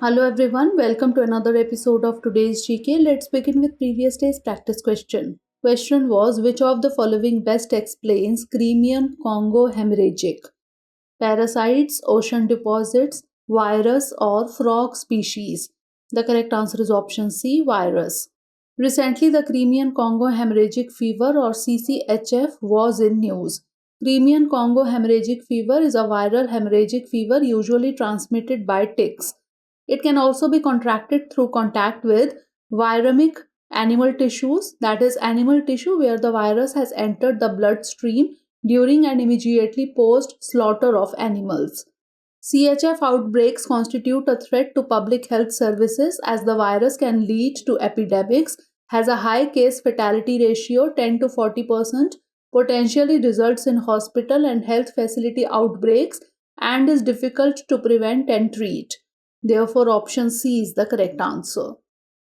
Hello everyone, welcome to another episode of today's GK. Let's begin with previous day's practice question. Question was, which of the following best explains Crimean Congo hemorrhagic? Parasites, ocean deposits, virus or frog species? The correct answer is option C, virus. Recently, the Crimean Congo hemorrhagic fever or CCHF was in news. Crimean Congo hemorrhagic fever is a viral hemorrhagic fever usually transmitted by ticks. It can also be contracted through contact with viremic animal tissues, that is, animal tissue where the virus has entered the bloodstream during and immediately post slaughter of animals. CHF outbreaks constitute a threat to public health services as the virus can lead to epidemics, has a high case fatality ratio 10 to 40%, potentially results in hospital and health facility outbreaks, and is difficult to prevent and treat. Therefore, option C is the correct answer.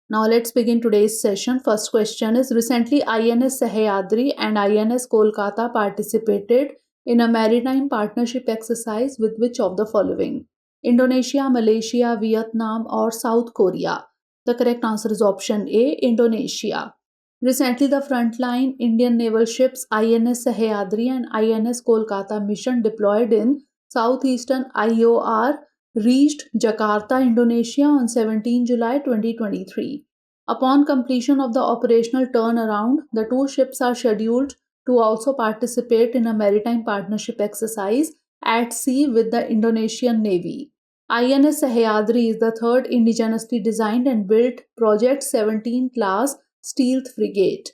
Now let's begin today's session. First question is, recently INS Sahyadri and INS Kolkata participated in a maritime partnership exercise with which of the following? Indonesia, Malaysia, Vietnam or South Korea? The correct answer is option A, Indonesia. Recently, the frontline Indian naval ships INS Sahyadri and INS Kolkata mission deployed in southeastern IOR reached Jakarta, Indonesia on 17 July 2023. Upon completion of the operational turnaround, the two ships are scheduled to also participate in a maritime partnership exercise at sea with the Indonesian Navy. INS Sahyadri is the third indigenously designed and built Project 17 class stealth frigate.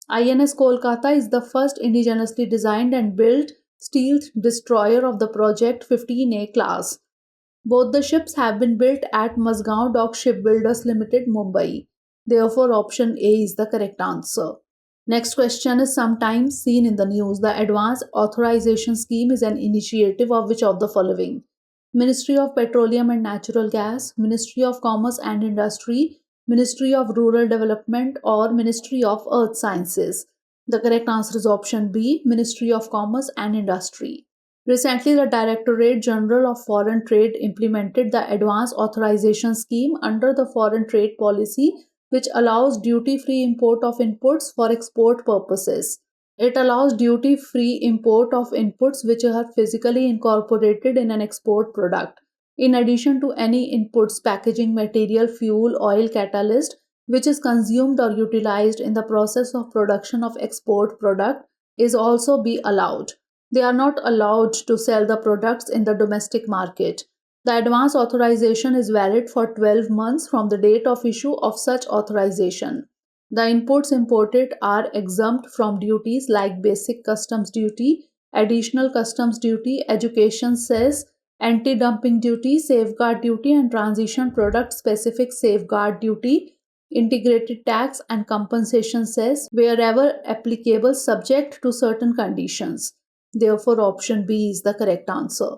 INS Kolkata is the first indigenously designed and built stealth destroyer of the Project 15A class. Both the ships have been built at Mazgaon Dock Shipbuilders Limited, Mumbai. Therefore, option A is the correct answer. Next question is, sometimes seen in the news. The Advanced Authorization Scheme is an initiative of which of the following? Ministry of Petroleum and Natural Gas, Ministry of Commerce and Industry, Ministry of Rural Development or Ministry of Earth Sciences? The correct answer is option B, Ministry of Commerce and Industry. Recently, the Directorate General of Foreign Trade implemented the Advanced Authorization Scheme under the Foreign Trade Policy, which allows duty-free import of inputs for export purposes. It allows duty-free import of inputs which are physically incorporated in an export product. In addition to any inputs, packaging material, fuel, oil, catalyst, which is consumed or utilized in the process of production of export product is also be allowed. They are not allowed to sell the products in the domestic market. The advance authorization is valid for 12 months from the date of issue of such authorization. The inputs imported are exempt from duties like basic customs duty, additional customs duty, education cess, anti-dumping duty, safeguard duty and transition product specific safeguard duty, integrated tax and compensation cess wherever applicable subject to certain conditions. Therefore, option B is the correct answer.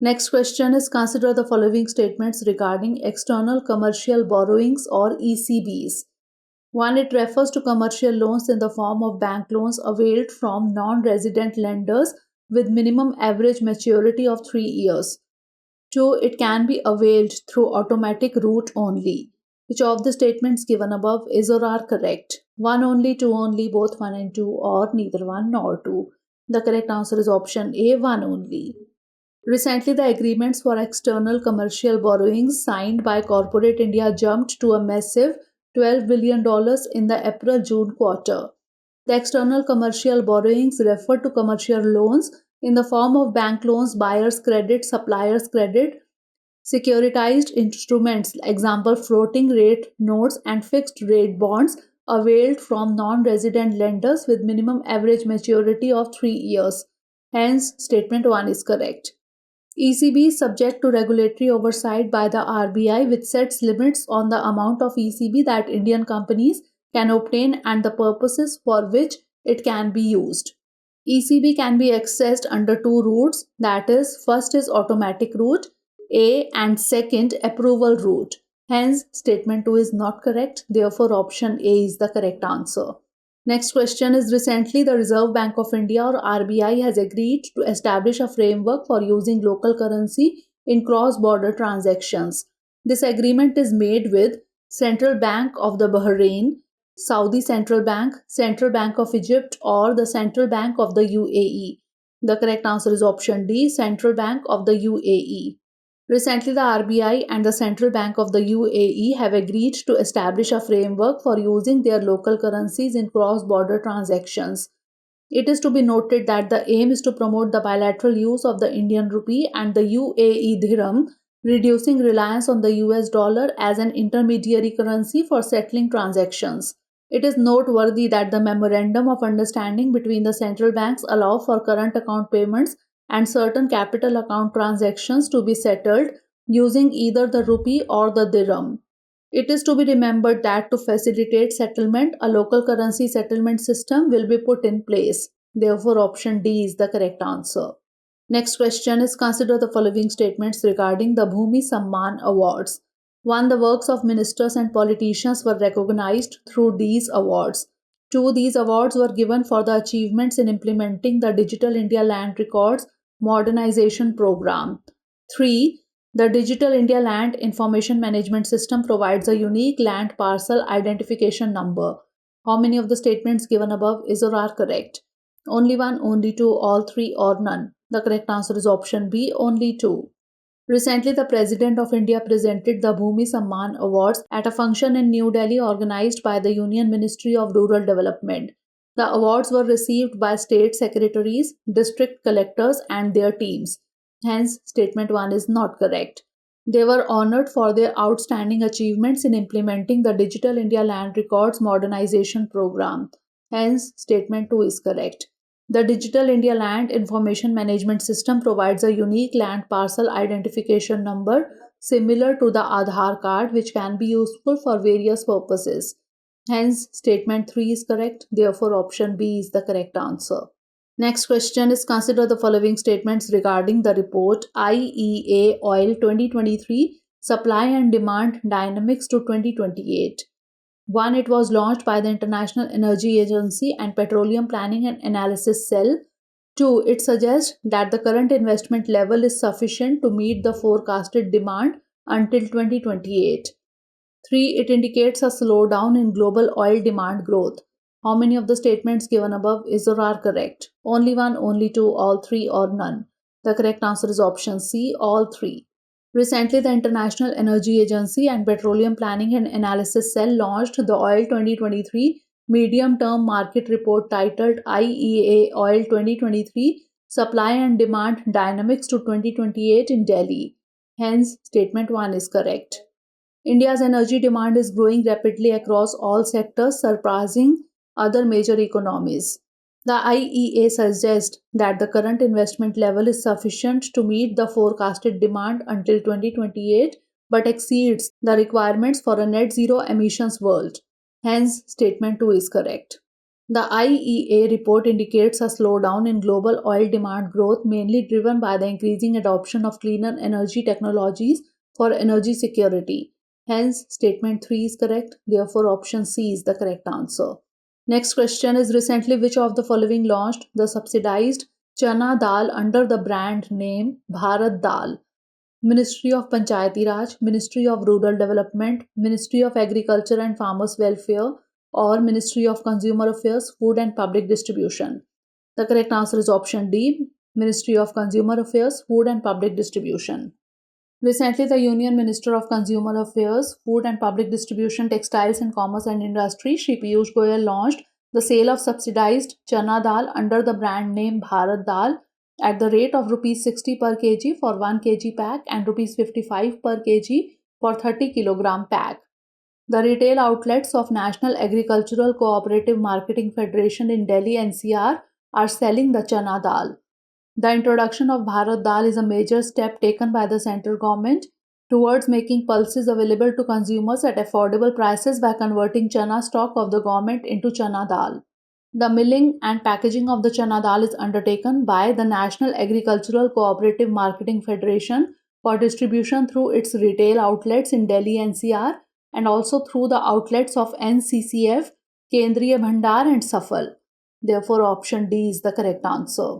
Next question is, consider the following statements regarding external commercial borrowings or ECBs. 1. It refers to commercial loans in the form of bank loans availed from non-resident lenders with minimum average maturity of 3 years. 2. It can be availed through automatic route only. Which of the statements given above is or are correct? 1 only, 2 only, both 1 and 2, or neither 1 nor 2? The correct answer is option A, 1 only. Recently, the agreements for external commercial borrowings signed by corporate India jumped to a massive $12 billion in the April-June quarter. The external commercial borrowings refer to commercial loans in the form of bank loans, buyer's credit, supplier's credit, securitized instruments, example floating rate notes and fixed rate bonds availed from non-resident lenders with minimum average maturity of 3 years. Hence, statement 1 is correct. ECB is subject to regulatory oversight by the RBI, which sets limits on the amount of ECB that Indian companies can obtain and the purposes for which it can be used. ECB can be accessed under two routes, that is, first is automatic route, A, and second, approval route. Hence, statement 2 is not correct. Therefore, option A is the correct answer. Next question is, recently the Reserve Bank of India or RBI has agreed to establish a framework for using local currency in cross-border transactions. This agreement is made with Central Bank of the Bahrain, Saudi Central Bank of Egypt, or the Central Bank of the UAE. The correct answer is option D, Central Bank of the UAE. Recently, the RBI and the Central Bank of the UAE have agreed to establish a framework for using their local currencies in cross-border transactions. It is to be noted that the aim is to promote the bilateral use of the Indian rupee and the UAE dirham, reducing reliance on the US dollar as an intermediary currency for settling transactions. It is noteworthy that the Memorandum of Understanding between the central banks allow for current account payments and certain capital account transactions to be settled using either the rupee or the dirham. It is to be remembered that to facilitate settlement, a local currency settlement system will be put in place. Therefore, option D is the correct answer. Next question is, consider the following statements regarding the Bhoomi Samman Awards. 1. The works of ministers and politicians were recognized through these awards. 2. These awards were given for the achievements in implementing the Digital India Land Records Modernization Program. 3. The Digital India Land Information Management System provides a unique land parcel identification number. How many of the statements given above is or are correct? Only one, only two, all three, or none. The correct answer is option B, only two. Recently, the President of India presented the Bhoomi Samman Awards at a function in New Delhi organized by the Union Ministry of Rural Development. The awards were received by state secretaries, district collectors, and their teams. Hence, statement 1 is not correct. They were honored for their outstanding achievements in implementing the Digital India Land Records Modernization Program. Hence, statement 2 is correct. The Digital India Land Information Management System provides a unique land parcel identification number similar to the Aadhaar card, which can be useful for various purposes. Hence, statement 3 is correct. Therefore, option B is the correct answer. Next question is, consider the following statements regarding the report IEA Oil 2023 Supply and Demand Dynamics to 2028. 1. It was launched by the International Energy Agency and Petroleum Planning and Analysis Cell. 2. It suggests that the current investment level is sufficient to meet the forecasted demand until 2028. 3. It indicates a slowdown in global oil demand growth. How many of the statements given above is or are correct? Only one, only two, all three, or none. The correct answer is option C, all three. Recently, the International Energy Agency and Petroleum Planning and Analysis Cell launched the Oil 2023 Medium-Term Market Report titled IEA Oil 2023 Supply and Demand Dynamics to 2028 in Delhi. Hence, statement 1 is correct. India's energy demand is growing rapidly across all sectors, surpassing other major economies. The IEA suggests that the current investment level is sufficient to meet the forecasted demand until 2028 but exceeds the requirements for a net zero emissions world. Hence, statement 2 is correct. The IEA report indicates a slowdown in global oil demand growth, mainly driven by the increasing adoption of cleaner energy technologies for energy security. Hence, statement 3 is correct. Therefore, option C is the correct answer. Next question is, recently which of the following launched the subsidized chana dal under the brand name Bharat Dal? Ministry of Panchayati Raj, Ministry of Rural Development, Ministry of Agriculture and Farmers Welfare, or Ministry of Consumer Affairs, Food and Public Distribution. The correct answer is option D, Ministry of Consumer Affairs, Food and Public Distribution. Recently, the Union Minister of Consumer Affairs, Food and Public Distribution, Textiles and Commerce and Industry, Shri Piyush Goyal, launched the sale of subsidized chana dal under the brand name Bharat Dal at the rate of Rs 60 per kg for 1 kg pack and Rs 55 per kg for 30 kg pack. The retail outlets of National Agricultural Cooperative Marketing Federation in Delhi NCR are selling the chana dal. The introduction of Bharat Dal is a major step taken by the central government towards making pulses available to consumers at affordable prices by converting chana stock of the government into chana dal. The milling and packaging of the chana dal is undertaken by the National Agricultural Cooperative Marketing Federation for distribution through its retail outlets in Delhi NCR and also through the outlets of NCCF, Kendriya Bhandar and Safal. Therefore, option D is the correct answer.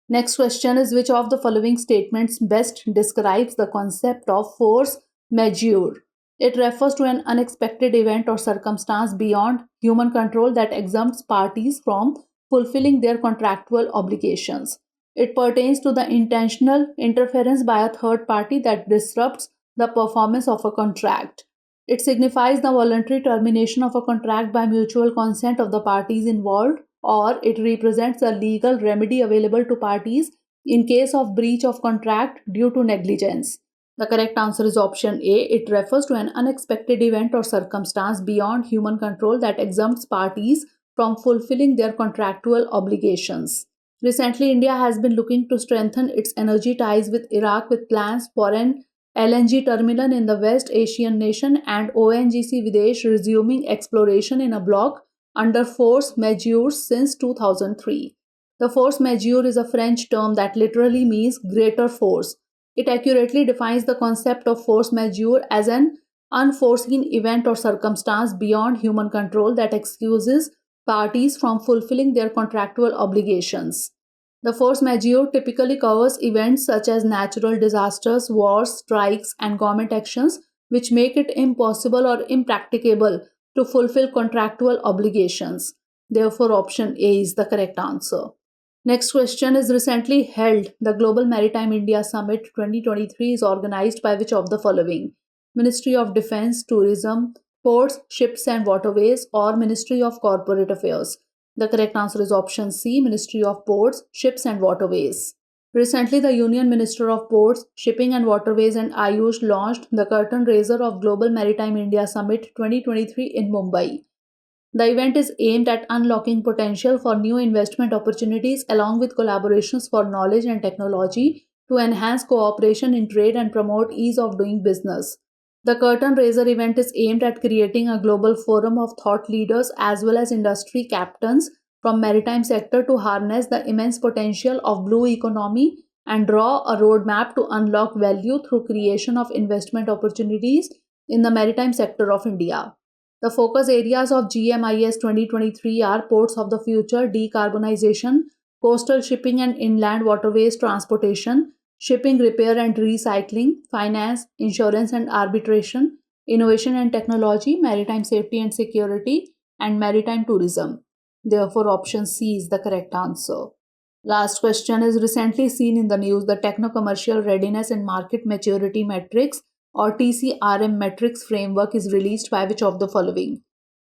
Next question is, which of the following statements best describes the concept of force Majeure. It refers to an unexpected event or circumstance beyond human control that exempts parties from fulfilling their contractual obligations. It pertains to the intentional interference by a third party that disrupts the performance of a contract. It signifies the voluntary termination of a contract by mutual consent of the parties involved, or it represents a legal remedy available to parties in case of breach of contract due to negligence. The correct answer is option A. It refers to an unexpected event or circumstance beyond human control that exempts parties from fulfilling their contractual obligations. Recently, India has been looking to strengthen its energy ties with Iraq with plans for an LNG terminal in the West Asian nation and ONGC Videsh resuming exploration in a block under force majeure since 2003. The force majeure is a French term that literally means greater force. It accurately defines the concept of force majeure as an unforeseen event or circumstance beyond human control that excuses parties from fulfilling their contractual obligations. The force majeure typically covers events such as natural disasters, wars, strikes, and government actions which make it impossible or impracticable to fulfill contractual obligations. Therefore, option A is the correct answer. Next question is recently held. The Global Maritime India Summit 2023 is organized by which of the following? Ministry of Defence, Tourism, Ports, Ships and Waterways, or Ministry of Corporate Affairs? The correct answer is option C, Ministry of Ports, Ships and Waterways. Recently, the Union Minister of Ports, Shipping and Waterways and Ayush launched the curtain raiser of Global Maritime India Summit 2023 in Mumbai. The event is aimed at unlocking potential for new investment opportunities along with collaborations for knowledge and technology to enhance cooperation in trade and promote ease of doing business. The curtain raiser event is aimed at creating a global forum of thought leaders as well as industry captains from maritime sector to harness the immense potential of blue economy and draw a roadmap to unlock value through creation of investment opportunities in the maritime sector of India. The focus areas of GMIS 2023 are ports of the future, decarbonization, coastal shipping and inland waterways transportation, shipping repair and recycling, finance, insurance and arbitration, innovation and technology, maritime safety and security, and maritime tourism. Therefore, option C is the correct answer. Last question is recently seen in the news. The Techno-Commercial Readiness and Market Maturity Metrics or TCRM metrics framework is released by which of the following?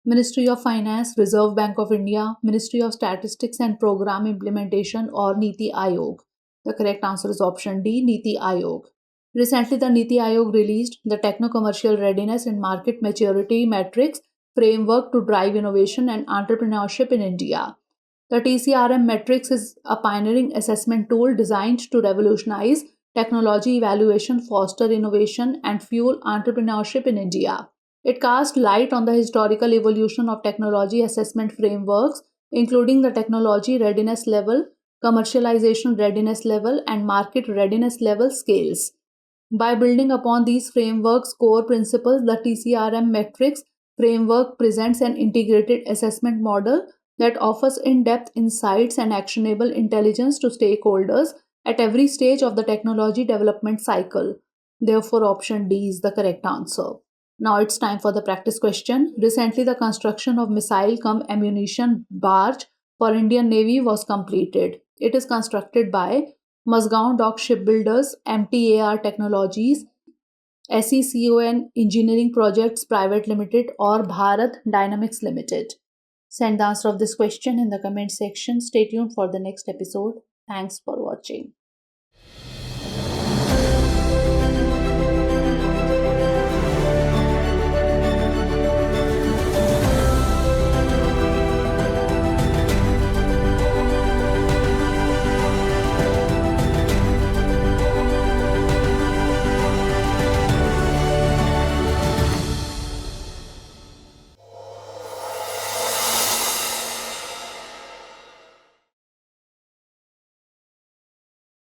Ministry of Finance, Reserve Bank of India, Ministry of Statistics and Program Implementation, or Niti Aayog? The correct answer is option D, Niti Aayog. Recently, the Niti Aayog released the Techno-Commercial Readiness and Market Maturity Metrics framework to drive innovation and entrepreneurship in India. The TCRM metrics is a pioneering assessment tool designed to revolutionize technology evaluation, foster innovation, and fuel entrepreneurship in India. It casts light on the historical evolution of technology assessment frameworks, including the technology readiness level, commercialization readiness level, and market readiness level scales. By building upon these frameworks' core principles, the TCRM metrics framework presents an integrated assessment model that offers in-depth insights and actionable intelligence to stakeholders at every stage of the technology development cycle. Therefore, option D is the correct answer. Now it's time for the practice question. Recently, the construction of missile-cum-ammunition barge for Indian Navy was completed. It is constructed by Mazgaon Dock Shipbuilders, MTAR Technologies, SECON Engineering Projects Private Limited, or Bharat Dynamics Limited. Send the answer of this question in the comment section. Stay tuned for the next episode. Thanks for watching.